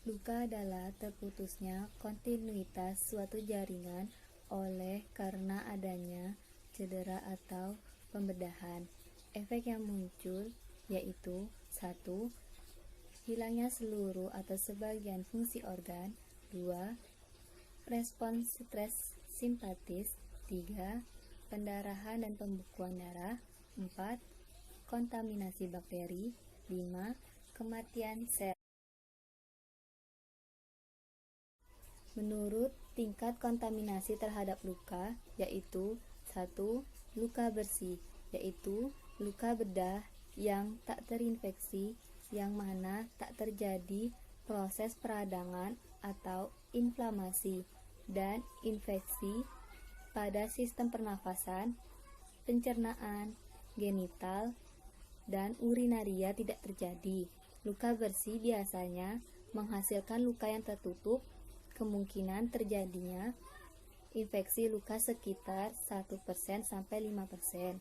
Luka adalah terputusnya kontinuitas suatu jaringan oleh karena adanya cedera atau pembedahan. Efek yang muncul yaitu 1. Hilangnya seluruh atau sebagian fungsi organ. 2. Respons stres simpatis. 3. Pendarahan dan pembekuan darah. 4. Kontaminasi bakteri. 5. Kematian sel. Menurut tingkat kontaminasi terhadap luka, yaitu 1. Luka bersih, yaitu luka bedah yang tak terinfeksi, yang mana tak terjadi proses peradangan atau inflamasi dan infeksi pada sistem pernafasan, pencernaan, genital, dan urinaria tidak terjadi. Luka bersih biasanya menghasilkan luka yang tertutup. Kemungkinan terjadinya infeksi luka sekitar 1% sampai 5%.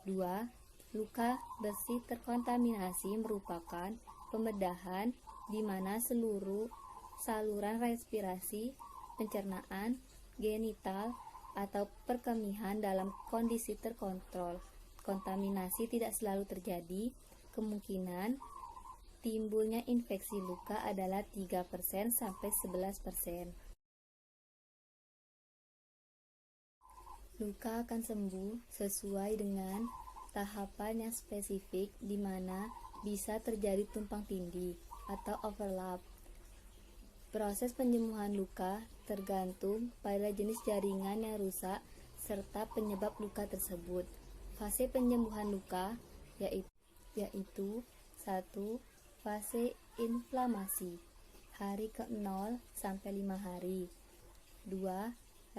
2. Luka bersih terkontaminasi merupakan pembedahan di mana seluruh saluran respirasi, pencernaan, genital, atau perkemihan dalam kondisi terkontrol. Kontaminasi tidak selalu terjadi. Kemungkinan timbulnya infeksi luka adalah 3% sampai 11%. Luka akan sembuh sesuai dengan tahapan yang spesifik di mana bisa terjadi tumpang tindih atau overlap. Proses penyembuhan luka tergantung pada jenis jaringan yang rusak serta penyebab luka tersebut. Fase penyembuhan luka yaitu 1. Fase inflamasi, hari ke-0 sampai 5 hari. 2.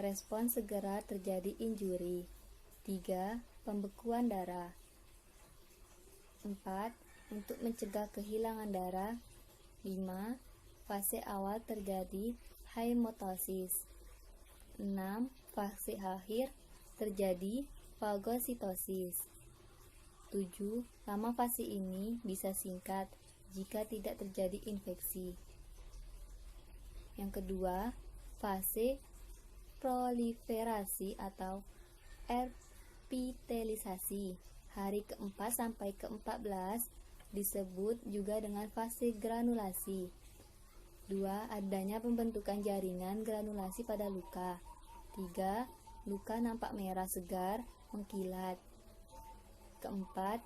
Respons segera terjadi injuri. 3. Pembekuan darah. 4. Untuk mencegah kehilangan darah. 5. Fase awal terjadi hematosis. 6. Fase akhir terjadi fagositosis. 7. Lama fase ini bisa singkat jika tidak terjadi infeksi. Yang kedua, fase proliferasi atau epitelisasi, hari ke-4 sampai ke-14, disebut juga dengan fase granulasi. 2. Adanya pembentukan jaringan granulasi pada luka. 3. Luka nampak merah segar, mengkilat. Keempat,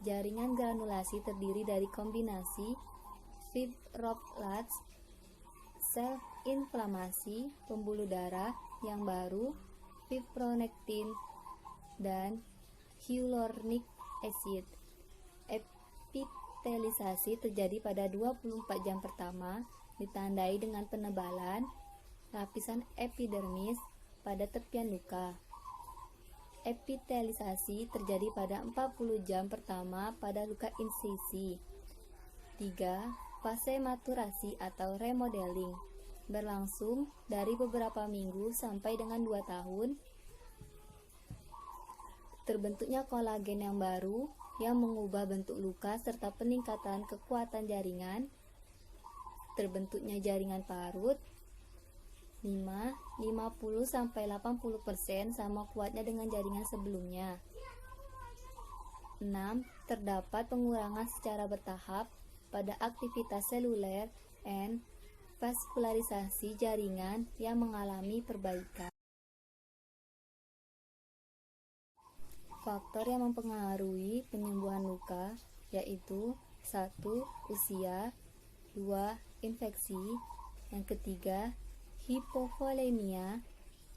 jaringan granulasi terdiri dari kombinasi fibroblasts, sel inflamasi, pembuluh darah yang baru, fibronektin, dan hyaluronic acid. Epitelisasi terjadi pada 24 jam pertama, ditandai dengan penebalan lapisan epidermis pada tepian luka. Epitelisasi terjadi pada 40 jam pertama pada luka insisi. 3. Fase maturasi atau remodeling, berlangsung dari beberapa minggu sampai dengan 2 tahun. Terbentuknya kolagen yang baru yang mengubah bentuk luka serta peningkatan kekuatan jaringan. Terbentuknya jaringan parut. 50-80% sama kuatnya dengan jaringan sebelumnya. 6. Terdapat pengurangan secara bertahap pada aktivitas seluler dan vaskularisasi jaringan yang mengalami perbaikan. Faktor yang mempengaruhi penyembuhan luka yaitu 1. Usia. 2. Infeksi. Yang ketiga, hipovolemia,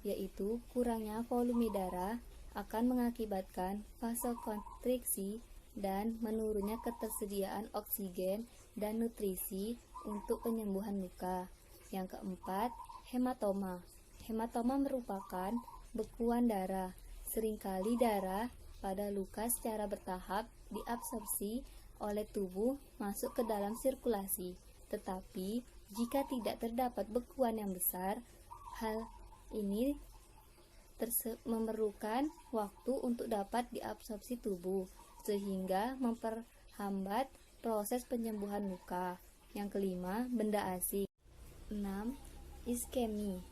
yaitu kurangnya volume darah akan mengakibatkan vasokonstriksi dan menurunnya ketersediaan oksigen dan nutrisi untuk penyembuhan luka. Yang keempat, hematoma. Hematoma merupakan bekuan darah. Seringkali darah pada luka secara bertahap diabsorpsi oleh tubuh masuk ke dalam sirkulasi, tetapi jika tidak terdapat bekuan yang besar, hal ini memerlukan waktu untuk dapat diabsorpsi tubuh, sehingga memperhambat proses penyembuhan luka. Yang kelima, benda asing. 6. Iskemi.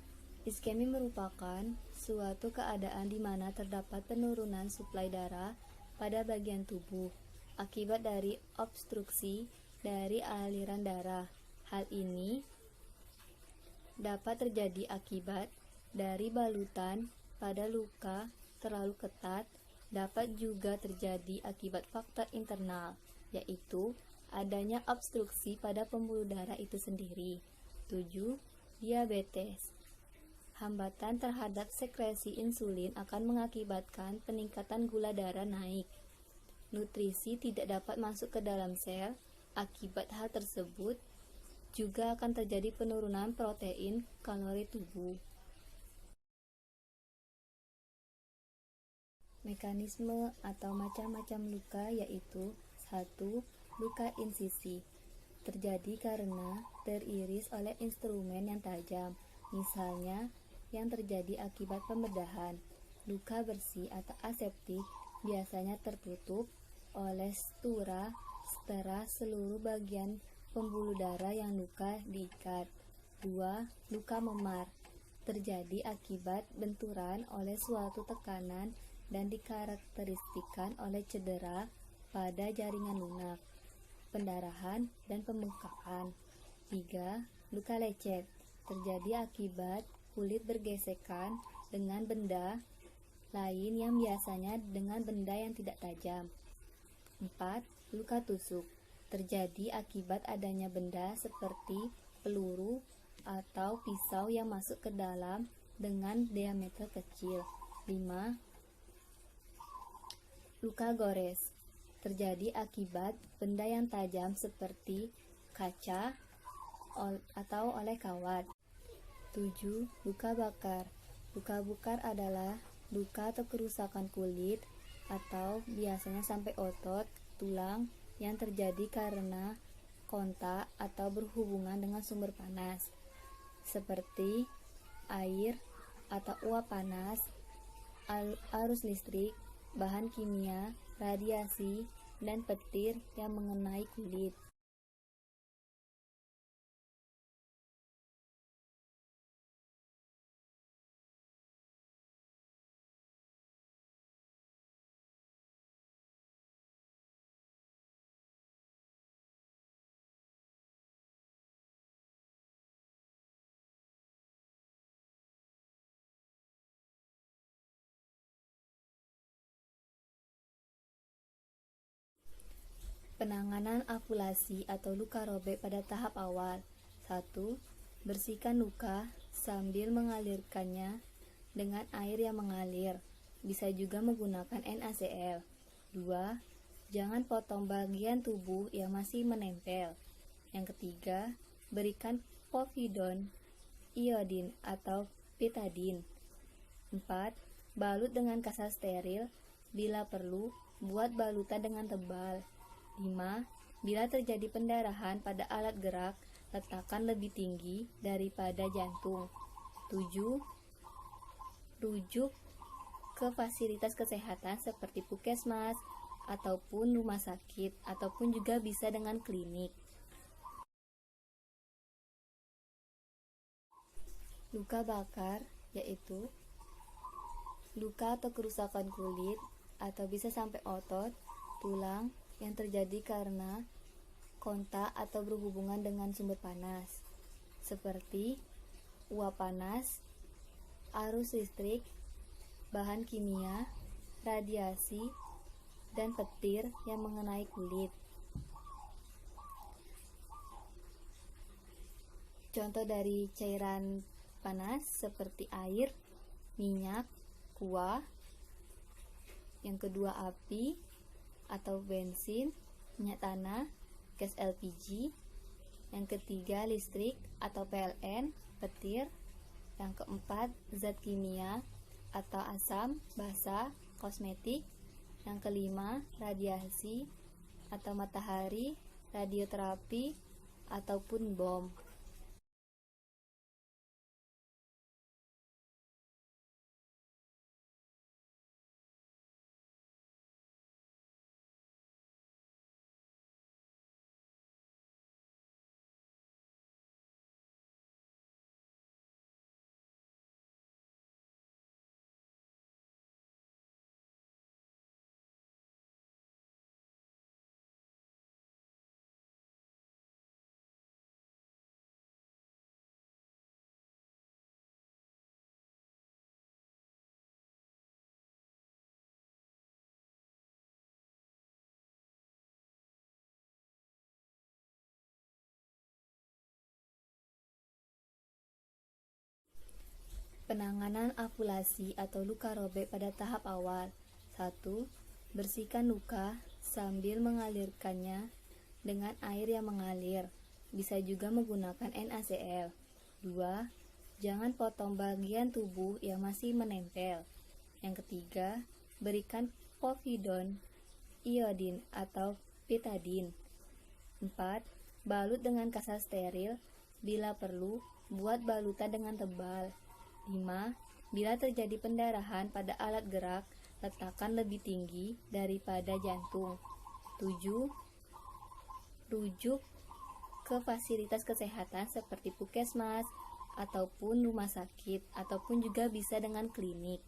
Iskemi merupakan suatu keadaan di mana terdapat penurunan suplai darah pada bagian tubuh akibat dari obstruksi dari aliran darah. Hal ini dapat terjadi akibat dari balutan pada luka terlalu ketat, dapat juga terjadi akibat faktor internal, yaitu adanya obstruksi pada pembuluh darah itu sendiri. 7. Diabetes. Hambatan terhadap sekresi insulin akan mengakibatkan peningkatan gula darah naik. Nutrisi tidak dapat masuk ke dalam sel. Akibat hal tersebut, juga akan terjadi penurunan protein kalori tubuh. Mekanisme atau macam-macam luka yaitu 1. Luka insisi. Terjadi karena teriris oleh instrumen yang tajam, misalnya yang terjadi akibat pembedahan. Luka bersih atau aseptik biasanya tertutup oleh setelah seluruh bagian pembuluh darah yang luka diikat. 2. Luka memar. Terjadi akibat benturan oleh suatu tekanan dan dikarakteristikan oleh cedera pada jaringan lunak, pendarahan, dan pembengkakan. 3. Luka lecet. Terjadi akibat kulit bergesekan dengan benda lain yang biasanya dengan benda yang tidak tajam. 4. Luka tusuk. Terjadi akibat adanya benda seperti peluru atau pisau yang masuk ke dalam dengan diameter kecil. 5. Luka gores. Terjadi akibat benda yang tajam seperti kaca atau oleh kawat. 7. Luka bakar. Luka bakar adalah luka atau kerusakan kulit atau biasanya sampai otot, tulang yang terjadi karena kontak atau berhubungan dengan sumber panas seperti air atau uap panas, arus listrik, bahan kimia, radiasi, dan petir yang mengenai kulit. Penanganan afulasi atau luka robek pada tahap awal. 1. Bersihkan luka sambil mengalirkannya dengan air yang mengalir. Bisa juga menggunakan NaCl. 2. Jangan potong bagian tubuh yang masih menempel. Yang ketiga, berikan povidone, iodin atau betadine. 4. Balut dengan kasa steril. Bila perlu, buat balutan dengan tebal. 5. Bila terjadi pendarahan pada alat gerak, letakkan lebih tinggi daripada jantung. 7. Rujuk ke fasilitas kesehatan seperti puskesmas ataupun rumah sakit, ataupun juga bisa dengan klinik. Luka bakar yaitu luka atau kerusakan kulit atau bisa sampai otot, tulang yang terjadi karena kontak atau berhubungan dengan sumber panas seperti uap panas, arus listrik, bahan kimia, radiasi, dan petir yang mengenai kulit. Contoh dari cairan panas seperti air, minyak, kuah. Yang kedua, api atau bensin, minyak tanah, gas LPG. Yang ketiga, listrik atau PLN, petir. Yang keempat, zat kimia atau asam, basa, kosmetik. Yang kelima, radiasi atau matahari, radioterapi, ataupun bom. Penanganan afulasi atau luka robek pada tahap awal. 1. Bersihkan luka sambil mengalirkannya dengan air yang mengalir. Bisa juga menggunakan NaCl. 2. Jangan potong bagian tubuh yang masih menempel. Yang ketiga, berikan povidone, iodin atau betadine. 4. Balut dengan kasa steril. Bila perlu, buat balutan dengan tebal. 5. Bila terjadi pendarahan pada alat gerak, letakkan lebih tinggi daripada jantung. 7. Rujuk ke fasilitas kesehatan seperti puskesmas ataupun rumah sakit, ataupun juga bisa dengan klinik.